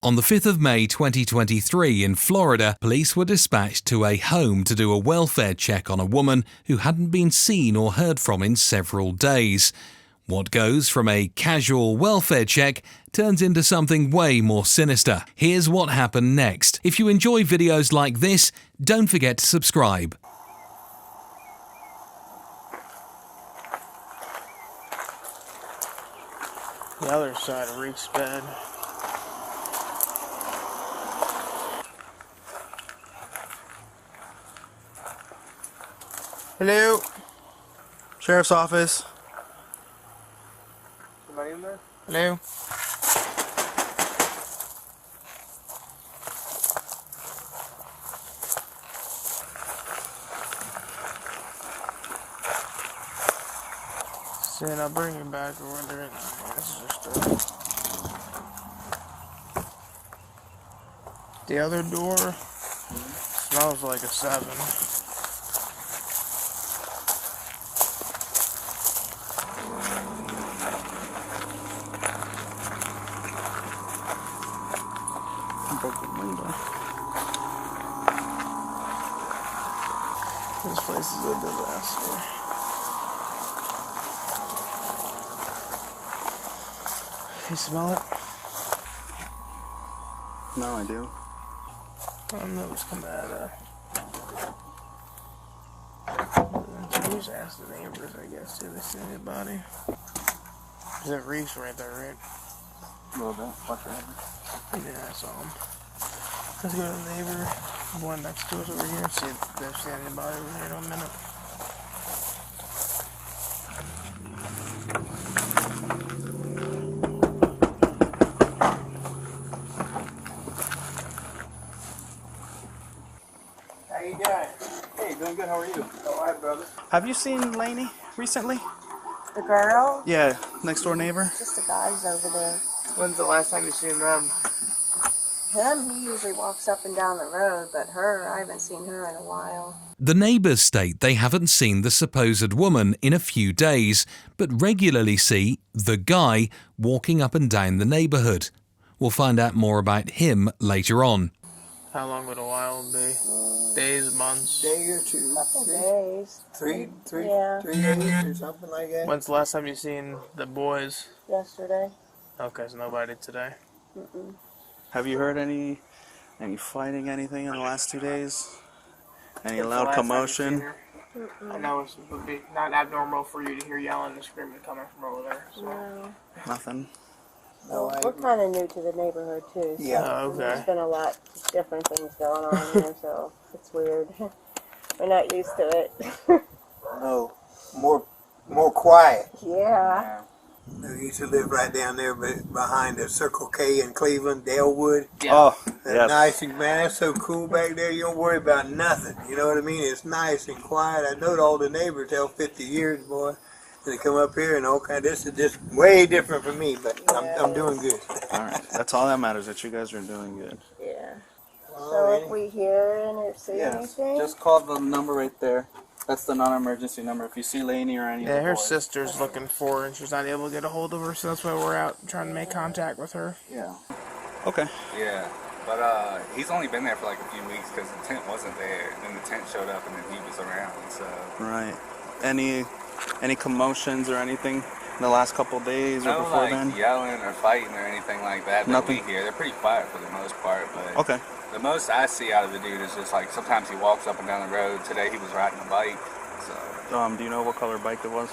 On the 5th of May 2023 in Florida, police were dispatched to a home to do a welfare check on a woman who hadn't been seen or heard from in several days. What goes from a casual welfare check turns into something way more sinister. Here's what happened next. If you enjoy videos like this, don't forget to subscribe. The other side of Reek's bed. Hello? Sheriff's office. Somebody in there? Hello? Said I'll bring him back or whether it this is just the other door smells like a 7. Broke the window. This place is a disaster. You smell it? No, I do. I don't know, it's coming out of. You just ask the neighbors, I guess, if they see anybody. Is that Reese right there, right? A little bit. Watch your head. Yeah, I saw him. Let's go to the neighbor, one next to us over here, and see if they've seen anybody over here in a minute. How you doing? Hey, doing good. How are you? All right, brother. Have you seen Lainey recently? The girl? Yeah, next door neighbor. Just the guys over there. When's the last time you seen them? Him, he usually walks up and down the road, but her, I haven't seen her in a while. The neighbours state they haven't seen the supposed woman in a few days, but regularly see the guy walking up and down the neighbourhood. We'll find out more about him later on. How long would a while be? Days, months? Day or two. Couple days. Three Yeah. days or something like that. When's the last time you seen the boys? Yesterday. Okay, so nobody today. Mm-mm. Have you heard any fighting, anything in the last 2 days? Any When's the loud last time you commotion? seen her? I know it would be not abnormal for you to hear yelling and screaming coming from over there. So. No. Nothing. No, We're kind of new to the neighborhood, too. So Yeah. Oh, okay. There's been a lot of different things going on here, so it's weird. We're not used to it. no, more quiet. Yeah. I used to live right down there behind the Circle K in Cleveland, Dalewood. Yeah. Oh, That's yes. nice and man, that's so cool back there. You don't worry about nothing. You know what I mean? It's nice and quiet. I know all the neighbors held 50 years, boy. And they come up here and all kind. This is just way different for me, but I'm doing good. All right. That's all that matters, that you guys are doing good. Yeah. So if we hear and see anything, Just call the number right there. That's the non-emergency number. If you see Lainey or any of Yeah, the her boys. sister's looking for her, and she's not able to get a hold of her, so that's why we're out trying to make contact with her. Yeah. Okay. Yeah, but he's only been there for like a few weeks because the tent wasn't there. And then the tent showed up and then he was around, so. Right. Any commotions or anything in the last couple days or No, before like then? yelling or fighting or anything like that. Nothing? That we hear. They're pretty quiet for the most part, but Okay. the most I see out of the dude is just like sometimes he walks up and down the road. Today he was riding a bike, so Do you know what color bike it was?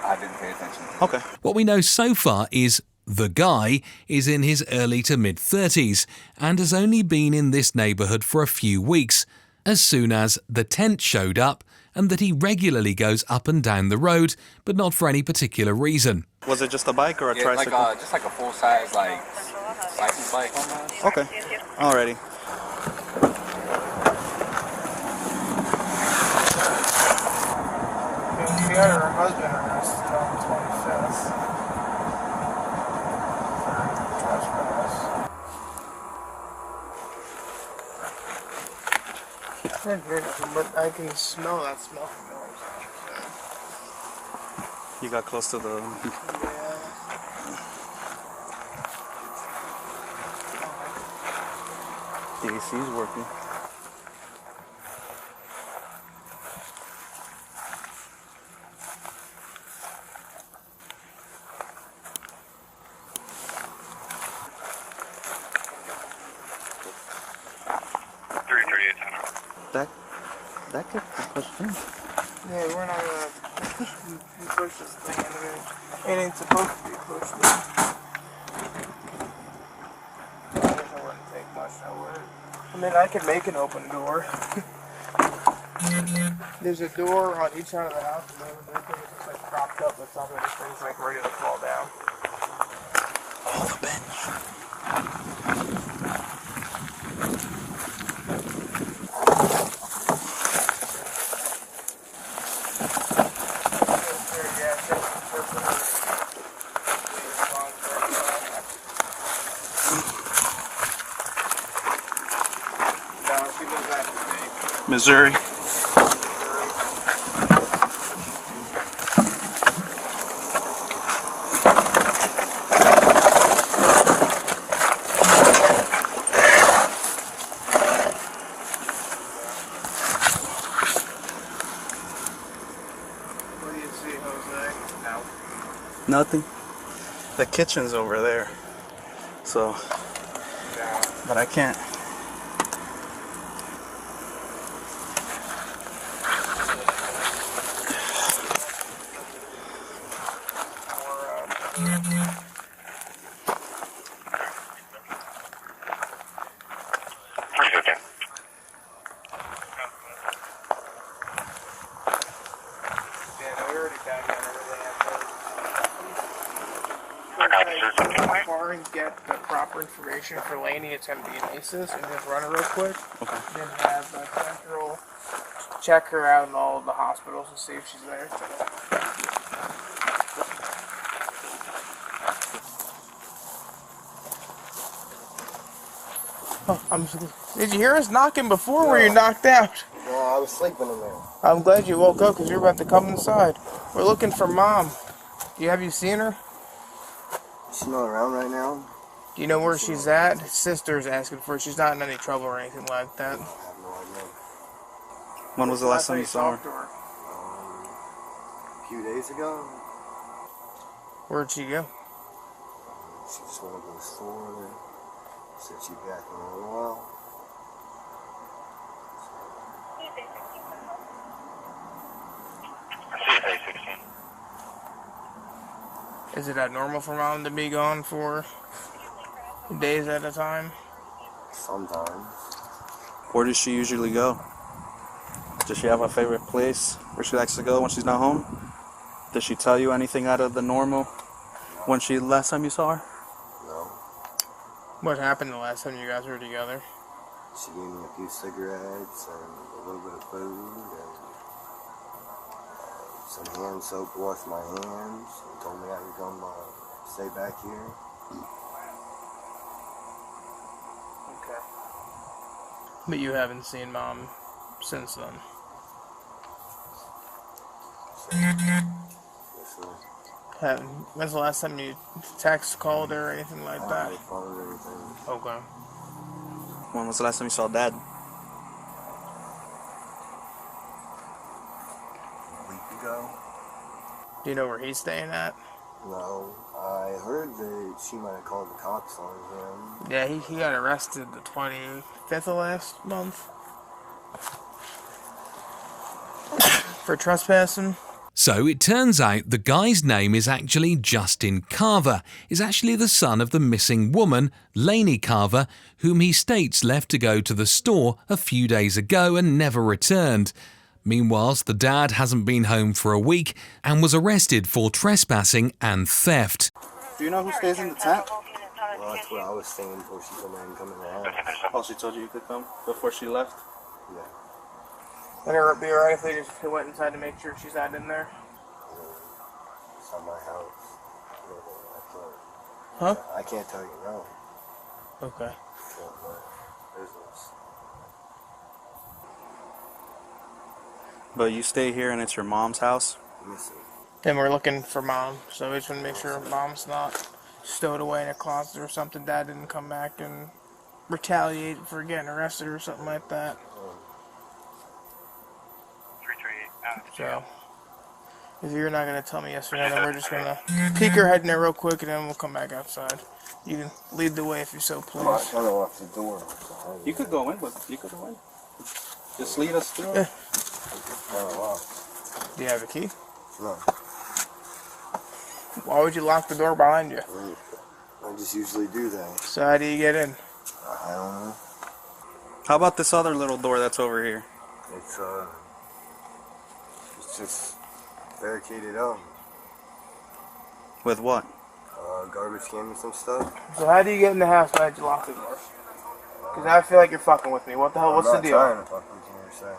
I didn't pay attention to it. Okay. What we know so far is the guy is in his early to mid-30s and has only been in this neighbourhood for a few weeks, as soon as the tent showed up, and that he regularly goes up and down the road, but not for any particular reason. Was it just a bike or a Yeah, tricycle? like just like a full-size like license bike almost. Okay. Alrighty. She had her husband arrested on the 25th. But I can smell that smell from the outside. You got close to the... Yeah. The AC's working. That could be pushed in. Yeah, we're not gonna push this thing in there. It ain't supposed to be pushed in. I guess it wouldn't take much, I would. I mean, I could make an open door. There's a door on each side of the house, and the other thing is just like propped up with something. This thing's like ready to fall down. Oh, the bench. Missouri. What do you see, Jose? No. Nothing. The kitchen's over there. So, but I can't. And get the proper information for Lainey, it's going to be an ACES, and just run it real quick. Okay. Then have Central check her out in all of the hospitals and see if she's there. Oh, did you hear us knocking before? Were you knocked out? No, I was sleeping in there. I'm glad you woke up because you're about to come inside. We're looking for Mom. Have you seen her? She's not around right now. Do you know where she's at? His sister's asking for her. She's not in any trouble or anything like that. I have no idea. When was the last time you saw her? A few days ago. Where'd she go? She just went to the store. Said she'd be back in a little while. Is it abnormal for Mom to be gone for days at a time? Sometimes. Where does she usually go? Does she have a favorite place where she likes to go when she's not home? Does she tell you anything out of the normal when last time you saw her? No. What happened the last time you guys were together? She gave me a few cigarettes and a little bit of food and some hand soap to wash my hands, and told me I could come stay back here. Okay. But you haven't seen Mom since then? Yes, sir. When's the last time you called her, or anything like that? I followed everything. Okay. When was the last time you saw Dad? A week ago. Do you know where he's staying at? No, I heard that she might have called the cops on him. Yeah, he got arrested the 25th of last month for trespassing. So it turns out the guy's name is actually Justin Carver, is actually the son of the missing woman, Lainey Carver, whom he states left to go to the store a few days ago and never returned. Meanwhile, the dad hasn't been home for a week and was arrested for trespassing and theft. Do you know who stays in the tent? Well, that's what I was saying before she told me I can come in the house. Oh, she told you could come before she left? Yeah. And it would be alright if they just went inside to make sure she's not in there? It's not my house. Huh? I can't tell you no. Okay. It's not my business. But you stay here and it's your mom's house? Listen, And we're looking for Mom, so we just want to make sure Mom's not stowed away in a closet or something. Dad didn't come back and retaliate for getting arrested or something like that. So, if you're not going to tell me yes or no, then we're just going to peek our head in there real quick and then we'll come back outside. You can lead the way if you're so I'm not pleased. trying to lock the door. You could go in, but you could go in. Just lead us through. Yeah. It's kind of locked. Do you have a key? No. Why would you lock the door behind you? I just usually do that. So how do you get in? I don't know. How about this other little door that's over here? It's just barricaded up. With what? Garbage cans and stuff. So how do you get in the house? Why did you lock the door? Because I feel like you're fucking with me. What the hell? What's the deal? I'm not trying to fuck with you, sir.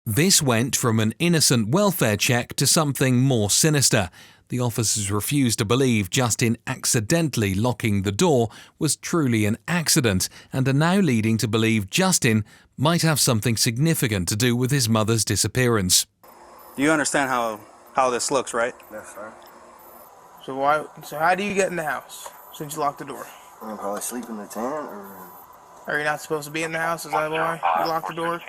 This went from an innocent welfare check to something more sinister. The officers refused to believe Justin accidentally locking the door was truly an accident and are now leading to believe Justin might have something significant to do with his mother's disappearance. You understand how this looks, right? Yes, sir. So how do you get in the house since you locked the door? I'm probably sleep in the tent, or... Are you not supposed to be in the house? Is that why you locked the door?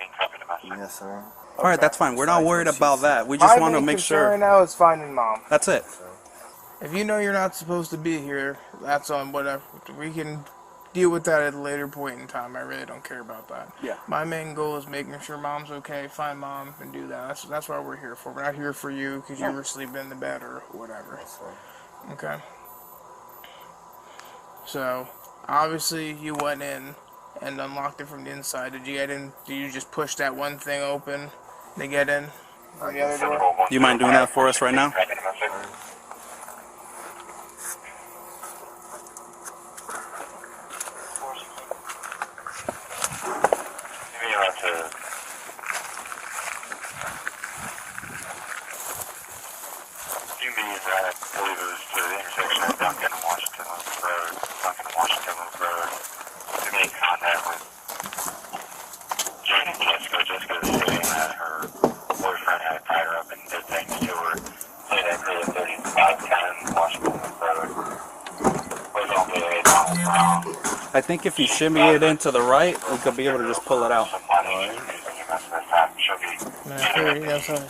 Yes, sir. All right, that's fine. We're not worried about that. We just want to make sure. Right now is finding mom. That's it. If you know you're not supposed to be here, that's on whatever. We can deal with that at a later point in time. I really don't care about that. Yeah. My main goal is making sure mom's okay, find mom, and do that. That's what we're here for. We're not here for you because you were sleeping in the bed or whatever. Yes, sir. Okay. So, obviously you went in and unlocked it from the inside. Did you get in? Did you just push that one thing open to get in? Or the other door? You mind doing that for us right now? I believe it was to the intersection of Duncan and Washington Road. Duncan and Washington Road. To make contact with Jane and Jessica. Jessica was saying that her boyfriend had tied her up and did things to her. Say that for the 3510 Washington Road was only 8 miles per hour. I think if you shimmy it into the right, we could be able to just pull it out.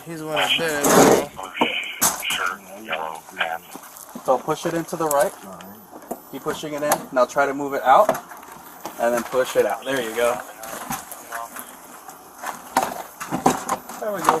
He's the one that did it. So. So push it into the right. Keep pushing it in. Now try to move it out. And then push it out. There you go. There we go.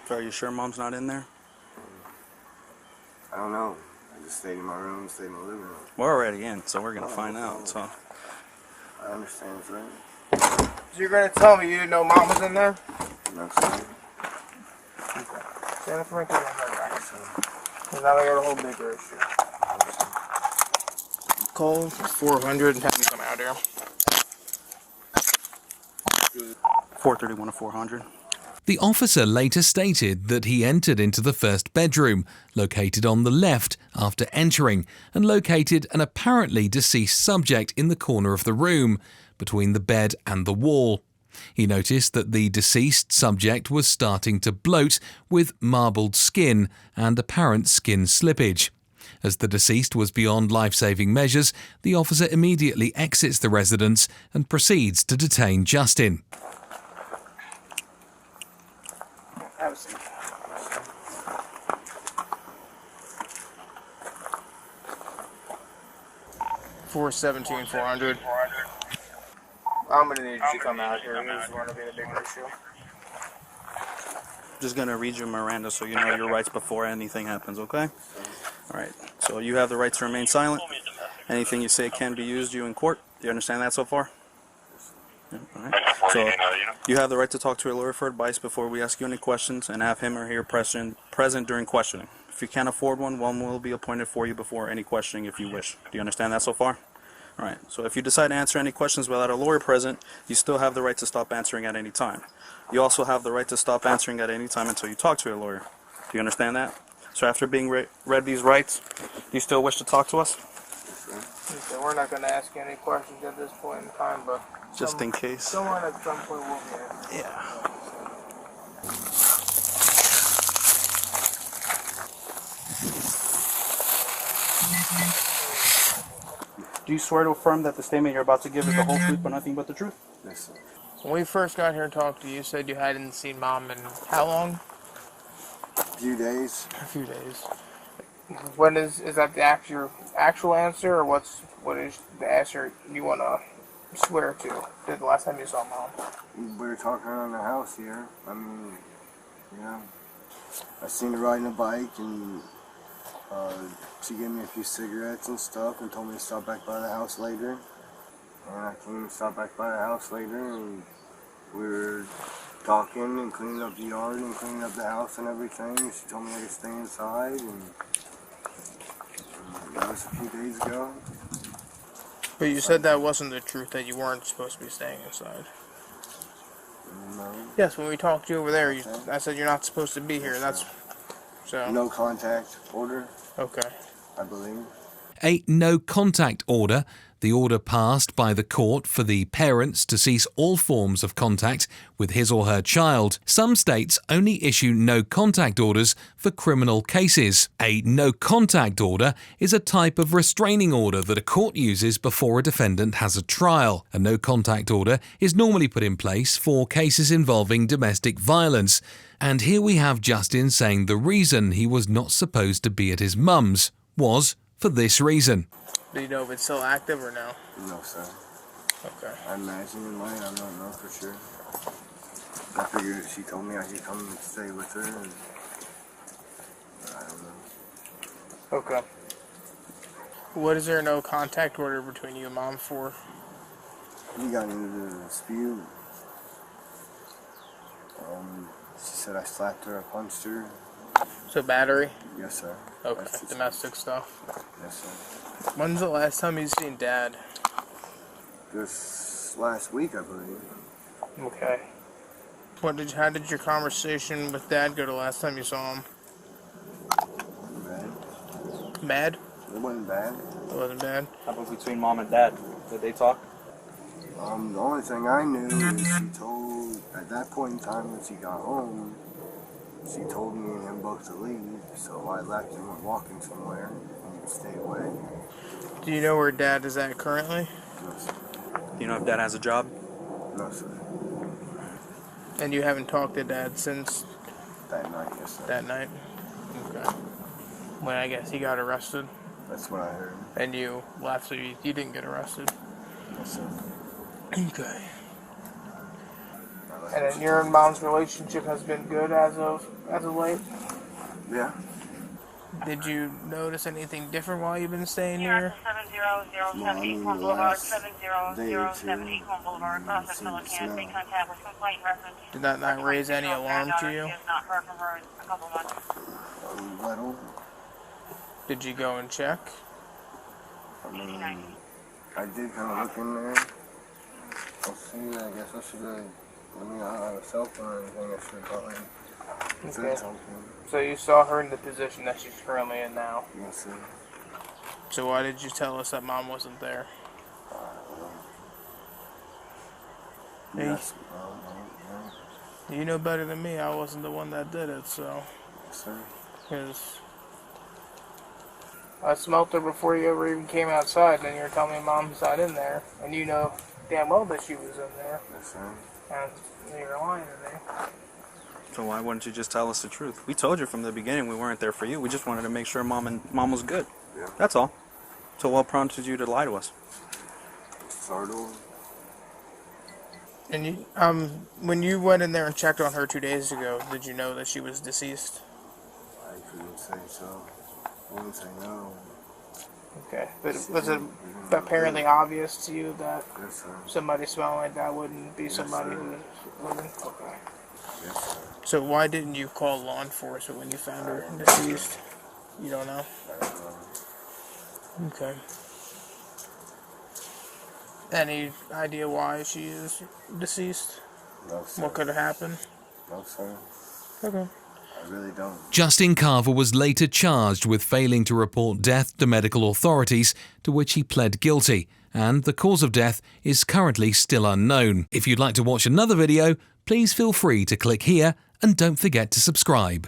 So are you sure mom's not in there? I don't know. I just stayed in my room, stayed in my living room. We're already in, so we're gonna find out. So I understand, sir. So you're gonna tell me you didn't know mom was in there? No, sir. Stand up for my kid on my back. Because now I got a whole bigger issue. Call 400 and have him come out here. 431 to 400. The officer later stated that he entered into the first bedroom, located on the left after entering, and located an apparently deceased subject in the corner of the room, between the bed and the wall. He noticed that the deceased subject was starting to bloat with marbled skin and apparent skin slippage. As the deceased was beyond life-saving measures, the officer immediately exits the residence and proceeds to detain Justin. Have a seat. $417,400. I'm gonna need you to come out here. This is gonna be the big issue. Just gonna read you Miranda so you know your rights before anything happens, okay? Alright, so you have the right to remain silent. Anything you say can be used you in court. Do you understand that so far? Yeah, alright. So you have the right to talk to a lawyer for advice before we ask you any questions and have him or her present during questioning. If you can't afford one will be appointed for you before any questioning if you wish. Do you understand that so far? Alright, so if you decide to answer any questions without a lawyer present, you still have the right to stop answering at any time. You also have the right to stop answering at any time until you talk to your lawyer. Do you understand that? So after being read these rights, do you still wish to talk to us? Okay, we're not going to ask you any questions at this point in time, but Just in case. someone at some point will be asking. Yeah. Do you swear to affirm that the statement you're about to give is the whole truth but nothing but the truth? Yes, sir. When we first got here and talked to you, you said you hadn't seen Mom in how long? A few days. A few days. When is that the actual answer, or what is the answer you want to swear to? The last time you saw Mom? We were talking around the house here. I mean, you know, I seen her riding a bike, and she gave me a few cigarettes and stuff and told me to stop back by the house later. And I came and stopped back by the house later, and we were talking and cleaning up the yard and cleaning up the house and everything. She told me I could stay inside, and that was a few days ago. But you said that wasn't the truth, that you weren't supposed to be staying inside. No. Yes, when we talked to you over there, I said you're not supposed to be here. That's so. No contact order, Okay. I believe. A no contact order, the order passed by the court for the parents to cease all forms of contact with his or her child. Some states only issue no contact orders for criminal cases. A no contact order is a type of restraining order that a court uses before a defendant has a trial. A no contact order is normally put in place for cases involving domestic violence. And here we have Justin saying the reason he was not supposed to be at his mum's was for this reason. Do you know if it's still active or no? No, sir. Okay. I imagine it might. I don't know for sure. I figured if she told me I could come and stay with her, and I don't know. Okay. What is there a no contact order between you and Mom for? We got into the dispute. She said I slapped her, I punched her. So battery? Yes, sir. Okay. That's just- Domestic stuff. Yes, sir. When's the last time you seen Dad? This last week, I believe. Okay. How did your conversation with Dad go the last time you saw him? Bad. Bad? It wasn't bad. It wasn't bad. How about between mom and dad? Did they talk? The only thing I knew is she told, at that point in time when she got home, she told me and him both to leave, so I left and went walking somewhere and stayed away. Do you know where Dad is at currently? No, sir. Do you know if Dad has a job? No, sir. And you haven't talked to Dad since That night, yes, sir. that night? Okay. When I guess he got arrested That's what I heard. and you left, so you didn't get arrested. Yes, sir. Okay. I left And her. then your and Mom's relationship has been good as of late? Yeah. Did you notice anything different while you've been staying Here, here? 70070 Equal Boulevard, 70070 Equal Boulevard, Office Millican, make contact with complaint reference. Did that not raise any alarm to you? She has not heard from her in a couple months. Little. Did you go and check? I mean, I did kind of look in there. I'll see. I guess I should have. I mean, I don't have a cell phone or anything. I should have probably said Okay. something. So you saw her in the position that she's currently in now. Yes, sir. So why did you tell us that Mom wasn't there? Hey. Yes. You know better than me. I wasn't the one that did it, so. Yes, sir. Because I smelt her before you ever even came outside, and then you were telling me Mom's not in there. And you know damn well that she was in there. Yes, sir. And you're lying to me. So why wouldn't you just tell us the truth? We told you from the beginning we weren't there for you. We just wanted to make sure Mom was good. Yeah. That's all. So what prompted you to lie to us? Startled. And you, when you went in there and checked on her 2 days ago, did you know that she was deceased? I couldn't say so. I wouldn't say no. Okay. But was it apparently obvious to you that Yes, sir. somebody smelling like that wouldn't be Yes, somebody sir. who was living? Okay. Yes, sir. So why didn't you call law enforcement when you found her deceased? You don't know? I don't know. Okay. Any idea why she is deceased? No, sir. What could have happened? No, sir. Okay. I really don't. Justin Carver was later charged with failing to report death to medical authorities, to which he pled guilty, and the cause of death is currently still unknown. If you'd like to watch another video, please feel free to click here and don't forget to subscribe.